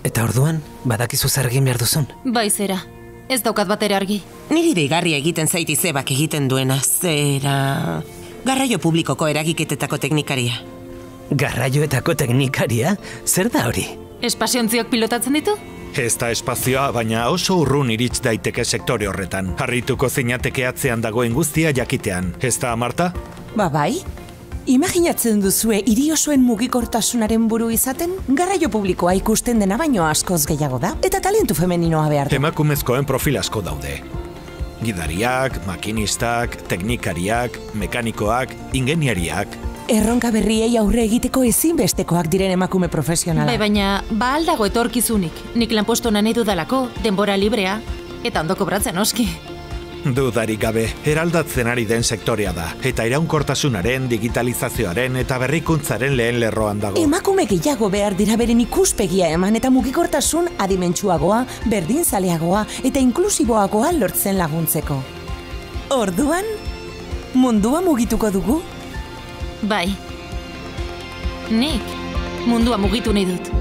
Eta orduan, badakizu zer egin behar duzun? Bai zera, ez daukat batera argi. Niri deigarria egiten zait Izebak egiten duena, zera... Garraio publikoko eragiketetako teknikaria. Garraioetako teknikaria? Zer da hori? Espaziontziok pilotatzen ditu? Ez da espazioa, baina oso urrun irits daiteke sektore horretan. Harrituko zinateke atzean dagoen guztia jakitean. Ez da, Marta? Ba bai? Imaginatzen duzue hiri osoen mugikortasunaren buru izaten? Garraio publikoa ikusten dena baino askoz gehiago da, eta talentu femeninoa behar du. Emakumezkoen profil asko daude. Gidariak, makinistak, teknikariak, mekanikoak, ingeniariak. Erronka berriei aurre egiteko ezinbestekoak diren emakume profesionala. Bai, baina ba aldago etorkizunik. Nik lanpostu nahi dudalako, denbora librea, eta ondo kobratzen oski. Dudarik gabe, eraldatzen ari den sektorea da, eta iraunkortasunaren, digitalizazioaren eta berrikuntzaren lehen lerroan dago. Emakume gehiago behar dira beren ikuspegia eman eta mugikortasun adimentsuagoa, berdinzaleagoa eta inklusiboagoa lortzen laguntzeko. Orduan, mundua mugituko dugu? Nik mundua mugitu nahi dut.